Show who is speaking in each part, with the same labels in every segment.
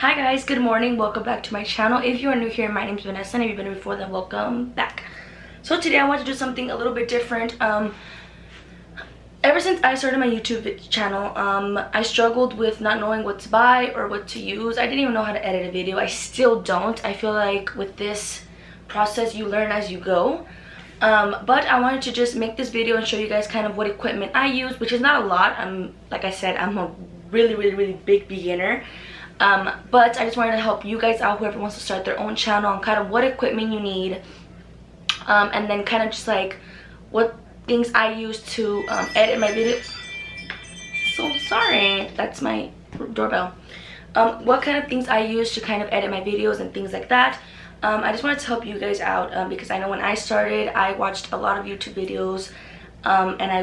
Speaker 1: Hi guys, good morning. Welcome back to my channel. If you are new here, my name is Vanessa, and if you've been here before, then welcome back. So today I want to do something a little bit different. Ever since I started my YouTube channel, I struggled with not knowing what to buy or what to use. I didn't even know how to edit a video. I still don't. I feel like with this process you learn as you go. But I wanted to just make this video and show you guys kind of what equipment I use, which is not a lot. Like I said, I'm a really big beginner. But I just wanted to help you guys out, whoever wants to start their own channel, on kind of what equipment you need, and then kind of just like what things I use to edit my video. So sorry, that's my doorbell. What kind of things I use to kind of edit my videos and things like that. I just wanted to help you guys out because I know when I started, I watched a lot of YouTube videos, and I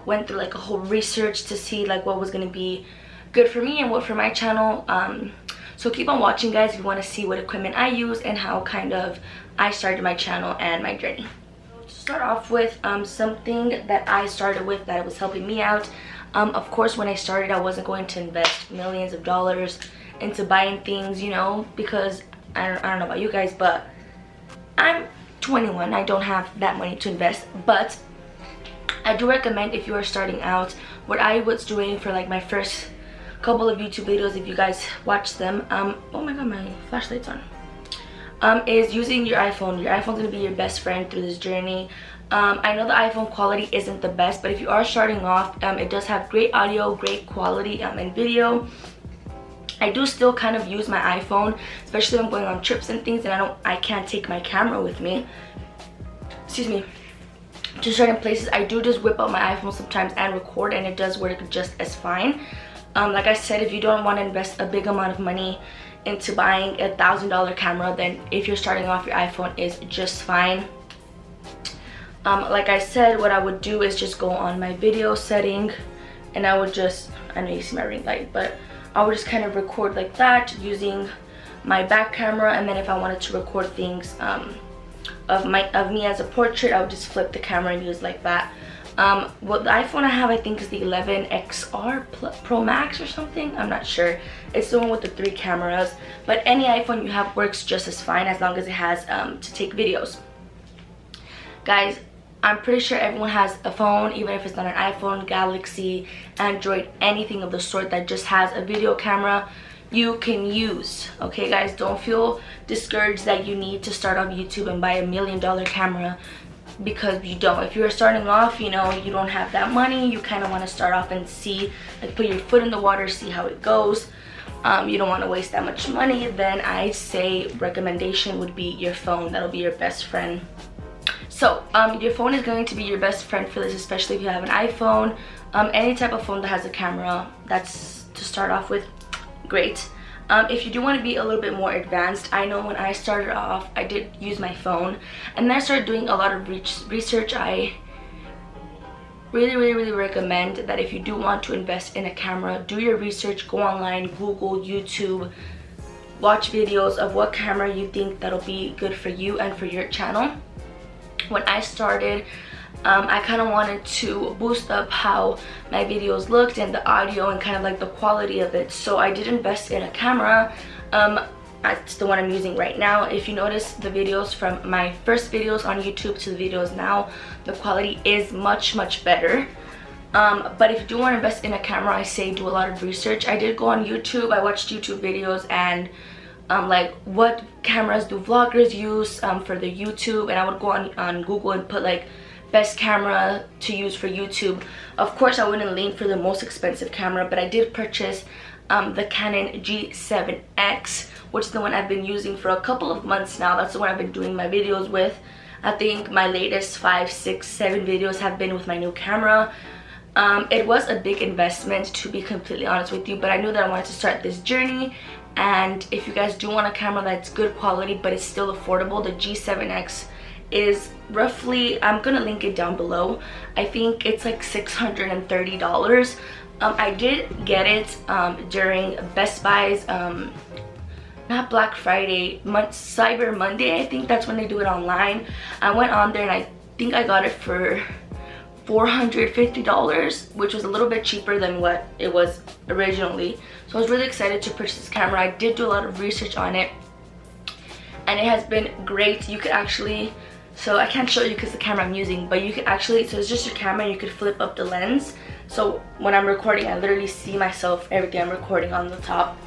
Speaker 1: went through like a whole research to see like what was going to be good for me and what for my channel. So keep on watching, guys, if you want to see what equipment I use and how kind of I started my channel and my journey. To start off with, something that I started with that was helping me out. Of course, when I started, I wasn't going to invest millions of dollars into buying things, you know, because I don't know about you guys, but I'm 21. I don't have that money to invest. But I do recommend, if you are starting out, what I was doing for like my first couple of YouTube videos, if you guys watch them, oh my god, my flashlight's on, is using your iPhone. Your iPhone's gonna be your best friend through this journey. I know the iPhone quality isn't the best, but if you are starting off, it does have great audio, great quality, and video. I do still kind of use my iPhone, especially when I'm going on trips and things, and I can't take my camera with me, excuse me, to certain places. I do just whip out my iPhone sometimes and record, and it does work just as fine. Like I said, if you don't want to invest a big amount of money into buying a $1,000 camera, then if you're starting off, your iPhone is just fine. Like I said, what I would do is just go on my video setting, and I would just, I know you see my ring light, but I would just kind of record like that using my back camera. And then if I wanted to record things of me as a portrait, I would just flip the camera and use like that. Well, the iPhone I have, I think, is the 11XR Pro Max or something. I'm not sure. It's the one with the 3 cameras. But any iPhone you have works just as fine, as long as it has to take videos. Guys, I'm pretty sure everyone has a phone, even if it's not an iPhone, Galaxy, Android, anything of the sort that just has a video camera you can use. Okay, guys, don't feel discouraged that you need to start off YouTube and buy $1 million camera, because you don't. If you're starting off, you know, you don't have that money, you kind of want to start off and see, like, put your foot in the water, see how it goes. You don't want to waste that much money, then I say recommendation would be your phone. That'll be your best friend. So your phone is going to be your best friend for this, especially if you have an iPhone, any type of phone that has a camera. That's to start off with. Great. If you do want to be a little bit more advanced, I know when I started off, I did use my phone, and then I started doing a lot of research. I really recommend that if you do want to invest in a camera, do your research, go online, Google, YouTube, watch videos of what camera you think that'll be good for you and for your channel. When I started, I kind of wanted to boost up how my videos looked and the audio and kind of like the quality of it, so I did invest in a camera. That's the one I'm using right now. If you notice the videos from my first videos on YouTube to the videos now, the quality is much better. But if you do want to invest in a camera, I say do a lot of research. I did go on YouTube, I watched YouTube videos and like what cameras do vloggers use for their YouTube, and I would go on Google and put like best camera to use for YouTube. Of course, I wouldn't lean for the most expensive camera, but I did purchase the Canon G7X, which is the one I've been using for a couple of months now. That's the one I've been doing my videos with. I think my latest 5, 6, 7 videos have been with my new camera. It was a big investment, to be completely honest with you, but I knew that I wanted to start this journey. And if you guys do want a camera that's good quality but it's still affordable, the G7X is roughly, I'm gonna link it down below, I think it's like $630. I did get it during Best Buy's not Black Friday, Cyber Monday. I think that's when they do it online. I went on there and I think I got it for $450, which was a little bit cheaper than what it was originally. So I was really excited to purchase this camera. I did do a lot of research on it, and it has been great. You could actually, so I can't show you because the camera I'm using, but you could actually, so it's just your camera, you could flip up the lens. So when I'm recording, I literally see myself, everything I'm recording on the top.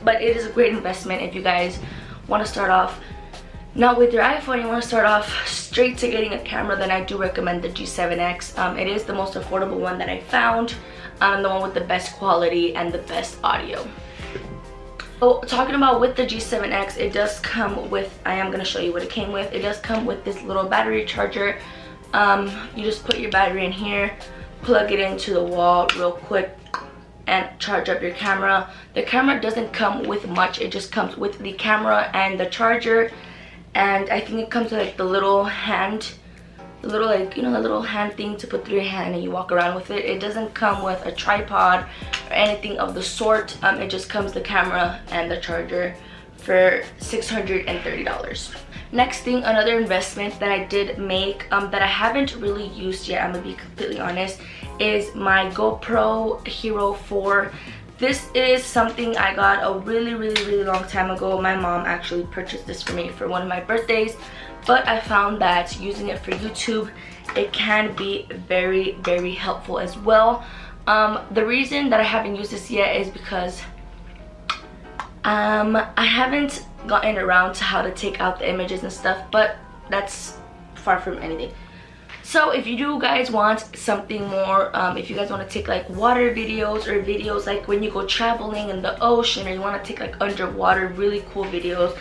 Speaker 1: But it is a great investment if you guys want to start off not with your iPhone, you want to start off straight to getting a camera, then I do recommend the G7X. It is the most affordable one that I found, the one with the best quality and the best audio. So talking about with the G7X, it does come with, I am going to show you what it came with. It does come with this little battery charger. You just put your battery in here, plug it into the wall real quick, and charge up your camera. The camera doesn't come with much, it just comes with the camera and the charger, and I think it comes with like the little hand, the little, like, you know, the little hand thing to put through your hand and you walk around with it. It doesn't come with a tripod or anything of the sort. It just comes the camera and the charger for $630. Next thing, another investment that I did make that I haven't really used yet, I'm gonna be completely honest, is my GoPro Hero 4. This is something I got a really long time ago. My mom actually purchased this for me for one of my birthdays, but I found that using it for YouTube, it can be very helpful as well. The reason that I haven't used this yet is because I haven't gotten around to how to take out the images and stuff, but that's far from anything. So if you do guys want something more, if you guys want to take like water videos or videos like when you go traveling in the ocean, or you want to take like underwater really cool videos,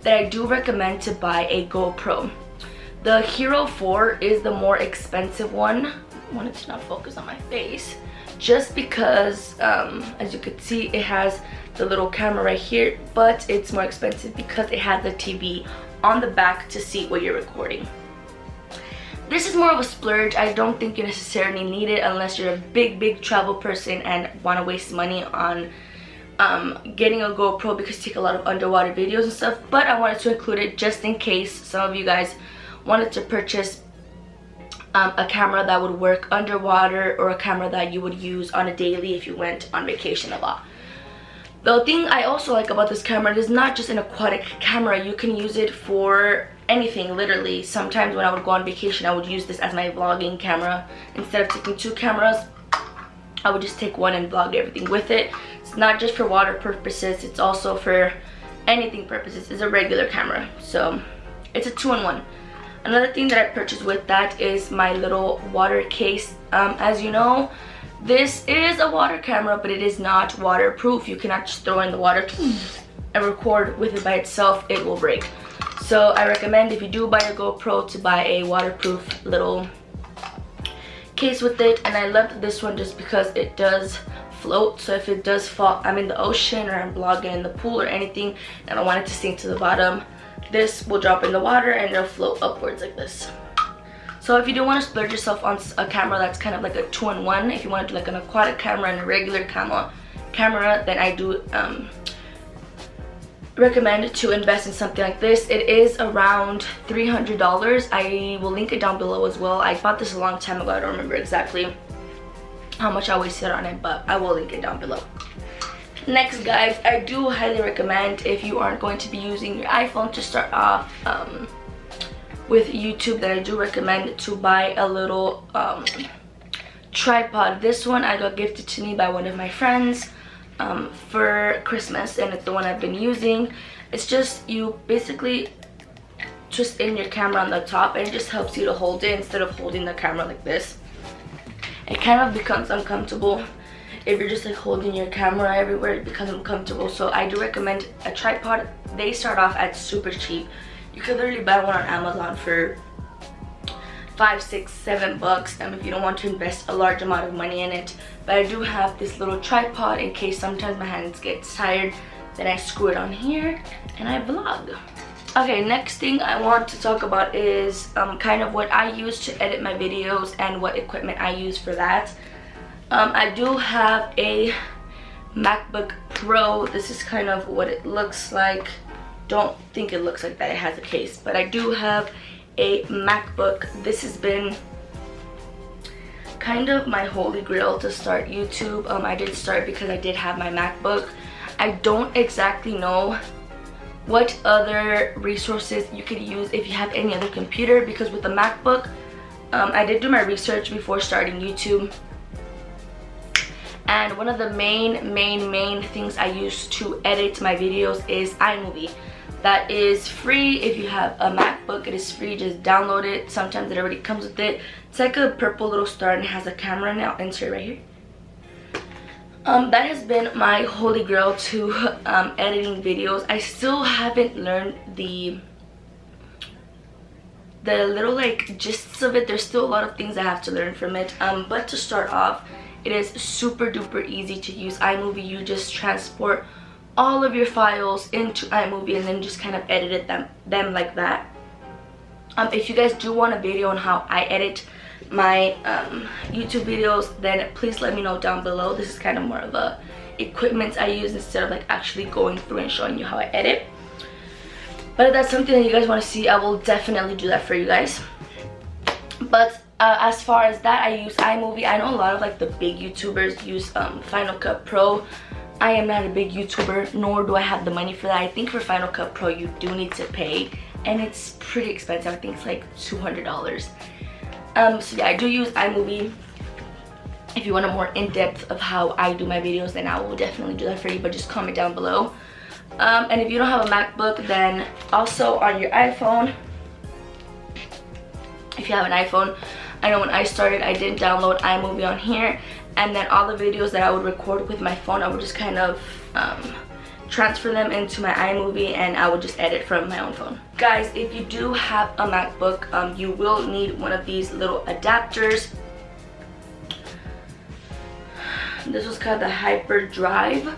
Speaker 1: then I do recommend to buy a GoPro. The Hero 4 is the more expensive one. I wanted to not focus on my face, just because as you could see, it has the little camera right here, but it's more expensive because it has the TV on the back to see what you're recording. This is more of a splurge. I don't think you necessarily need it unless you're a big travel person and want to waste money on getting a GoPro, because you take a lot of underwater videos and stuff. But I wanted to include it just in case some of you guys wanted to purchase a camera that would work underwater, or a camera that you would use on a daily if you went on vacation a lot. The thing I also like about this camera, it is not just an aquatic camera. You can use it for anything, literally. Sometimes when I would go on vacation, I would use this as my vlogging camera. Instead of taking two cameras, I would just take one and vlog everything with it. It's not just for water purposes, it's also for anything purposes. It's a regular camera, so it's a two-in-one. Another thing that I purchased with that is my little water case. As you know, this is a water camera, but it is not waterproof. You cannot just throw in the water and record with it by itself. It will break. So I recommend, if you do buy a GoPro, to buy a waterproof little case with it. And I love this one just because it does float. So if it does fall, I'm in the ocean or I'm vlogging in the pool or anything, and I want it to sink to the bottom, this will drop in the water and it'll float upwards like this. So if you do want to splurge yourself on a camera that's kind of like a two-in-one, if you want to do like an aquatic camera and a regular camera, then I do recommend to invest in something like this. It is around $300. I will link it down below as well. I bought this a long time ago. I don't remember exactly how much I wasted on it, but I will link it down below. Next guys, I do highly recommend, if you aren't going to be using your iPhone to start off with YouTube, that I do recommend to buy a little tripod. This one I got gifted to me by one of my friends for Christmas, and it's the one I've been using. It's just, you basically just in your camera on the top, and it just helps you to hold it instead of holding the camera like this. It kind of becomes uncomfortable if you're just like holding your camera everywhere. It becomes uncomfortable. So I do recommend a tripod. They start off at super cheap. You could literally buy one on Amazon for $5, $6, $7 if you don't want to invest a large amount of money in it. But I do have this little tripod in case sometimes my hands get tired. Then I screw it on here and I vlog. Okay, next thing I want to talk about is kind of what I use to edit my videos and what equipment I use for that. I do have a MacBook Pro. This is kind of what it looks like. Don't think it looks like that, it has a case, but I do have a MacBook. This has been, kind of my holy grail to start YouTube. I did start because I did have my MacBook. I don't exactly know what other resources you could use if you have any other computer, because with the MacBook, I did do my research before starting YouTube, and one of the main things I use to edit my videos is iMovie. That is free. If you have a MacBook, it is free. Just download it. Sometimes it already comes with it. It's like a purple little star and it has a camera now. Insert right here. That has been my holy grail to editing videos. I still haven't learned the little like gists of it. There's still a lot of things I have to learn from it. But to start off, it is super duper easy to use iMovie. You just transport all of your files into iMovie and then just kind of edit them like that. If you guys do want a video on how I edit my YouTube videos, then please let me know down below. This is kind of more of a equipment I use instead of like actually going through and showing you how I edit. But if that's something that you guys want to see, I will definitely do that for you guys. But as far as that, I use iMovie. I know a lot of like the big YouTubers use Final Cut Pro. I am not a big YouTuber, nor do I have the money for that. I think for Final Cut Pro you do need to pay, and it's pretty expensive. I think it's like $200. So yeah, I do use iMovie. If you want a more in-depth of how I do my videos, then I will definitely do that for you, but just comment down below. And if you don't have a MacBook, then also on your iPhone, if you have an iPhone, I know when I started, I did download iMovie on here, and then all the videos that I would record with my phone, I would just kind of transfer them into my iMovie, and I would just edit from my own phone. Guys, if you do have a MacBook, you will need one of these little adapters. This was called the HyperDrive.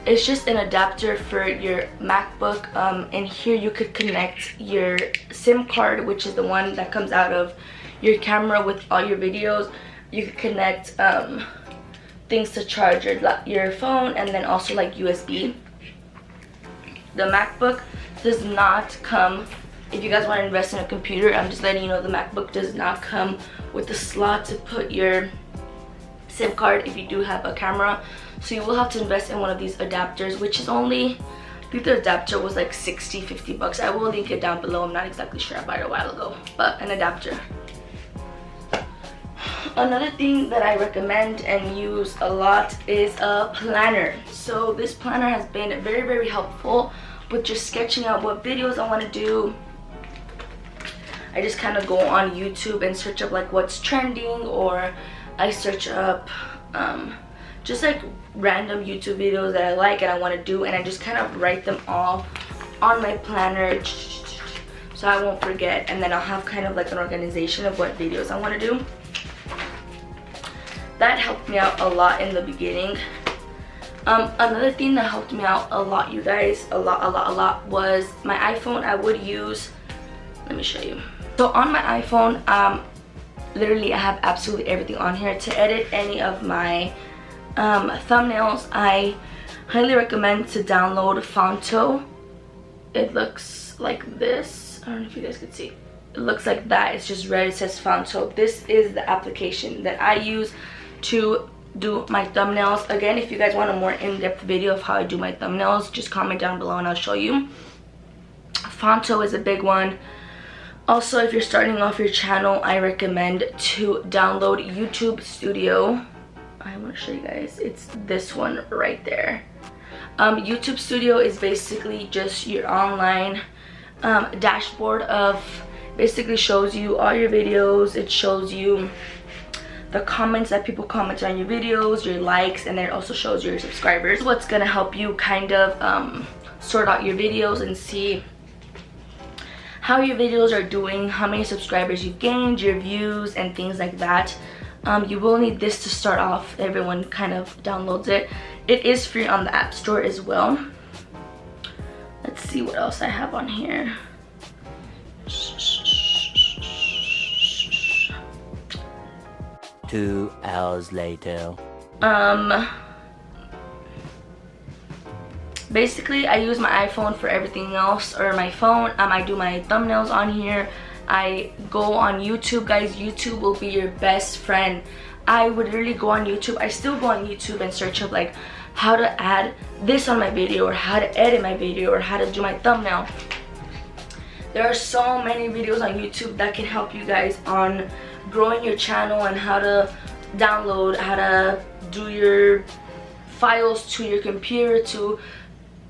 Speaker 1: It's just an adapter for your MacBook, and here you could connect your SIM card, which is the one that comes out of your camera with all your videos. You could connect things to charge your phone, and then also like USB. The MacBook does not come, if you guys want to invest in a computer, I'm just letting you know the MacBook does not come with the slot to put your SIM card if you do have a camera. So you will have to invest in one of these adapters, which is only, I think the adapter was like 60-50 bucks. I will link it down below. I'm not exactly sure, I bought it a while ago, but an adapter. Another thing that I recommend and use a lot is a planner. So this planner has been very helpful with just sketching out what videos I want to do. I just kind of go on YouTube and search up like what's trending, or I search up just like random YouTube videos that I like and I want to do, and I just kind of write them all on my planner so I won't forget, and then I'll have kind of like an organization of what videos I want to do. That helped me out a lot in the beginning. Another thing that helped me out a lot, you guys, a lot was my iPhone. I would use, let me show you. So on my iPhone, literally I have absolutely everything on here. To edit any of my thumbnails, I highly recommend to download Phonto. It looks like this. I don't know if you guys can see. It looks like that. It's just red. It says Phonto. This is the application that I use to do my thumbnails. Again, if you guys want a more in-depth video of how I do my thumbnails, just comment down below and I'll show you. Phonto is a big one. Also, if you're starting off your channel, I recommend to download YouTube Studio. I want to show you guys. It's this one right there. YouTube Studio is basically just your online dashboard of, basically shows you all your videos. It shows you the comments that people comment on your videos, your likes, and then it also shows your subscribers. What's gonna help you kind of sort out your videos and see how your videos are doing, how many subscribers you've gained, your views, and things like that. You will need this to start off. Everyone kind of downloads it. It is free on the App Store as well. Let's see what else I have on here.
Speaker 2: 2 hours later.
Speaker 1: Basically I use my iPhone for everything else, or my phone. I do my thumbnails on here, I go on YouTube, guys. YouTube will be your best friend. I would really go on YouTube. I still go on YouTube and search up like how to add this on my video, or how to edit my video, or how to do my thumbnail. There are so many videos on YouTube that can help you guys on growing your channel, and how to download, how to do your files to your computer, to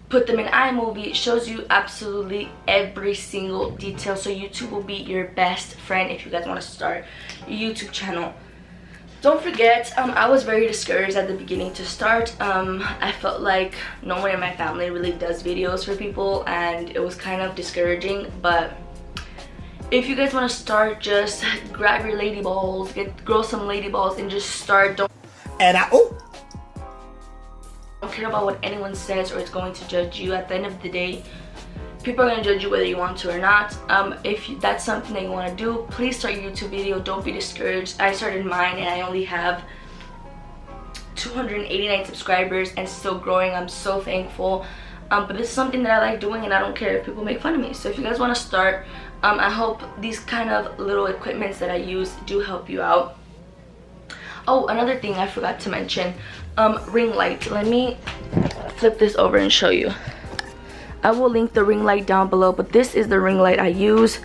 Speaker 1: put them in iMovie. It shows you absolutely every single detail. So YouTube will be your best friend if you guys want to start your YouTube channel. Don't forget, I was very discouraged at the beginning to start. I felt like no one in my family really does videos for people, and it was kind of discouraging. But if you guys want to start, just grab your lady balls, grow some lady balls, and just start. Don't care about what anyone says or is going to judge you. At the end of the day, people are going to judge you whether you want to or not. If that's something that you want to do, please start your YouTube video. Don't be discouraged. I started mine and I only have 289 subscribers and still growing. I'm so thankful. But this is something that I like doing, and I don't care if people make fun of me. So if you guys want to start, I hope these kind of little equipments that I use do help you out. Oh, another thing I forgot to mention, ring light. Let me flip this over and show you. I will link the ring light down below, but this is the ring light I use.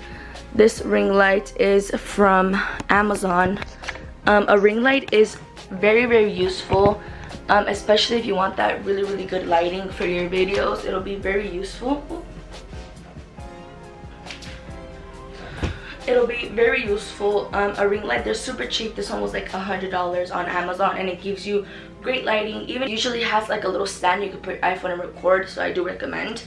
Speaker 1: This ring light is from Amazon. A ring light is very, very useful, especially if you want that really, really good lighting for your videos. It'll be very useful. It'll be very useful. A ring light, they're super cheap. This one was like $100 on Amazon, and it gives you great lighting. Even usually has like a little stand you could put your iPhone and record, so I do recommend.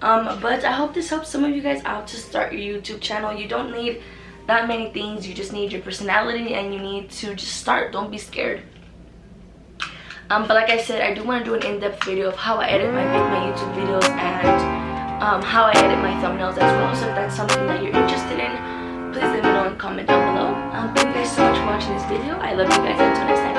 Speaker 1: But I hope this helps some of you guys out to start your YouTube channel. You don't need that many things. You just need your personality, and you need to just start. Don't be scared. But like I said, I do want to do an in-depth video of how I edit my YouTube videos, and how I edit my thumbnails as well. So if that's something that you're interested in, please let me know and comment down below. Thank you guys so much for watching this video. I love you guys. Until next time.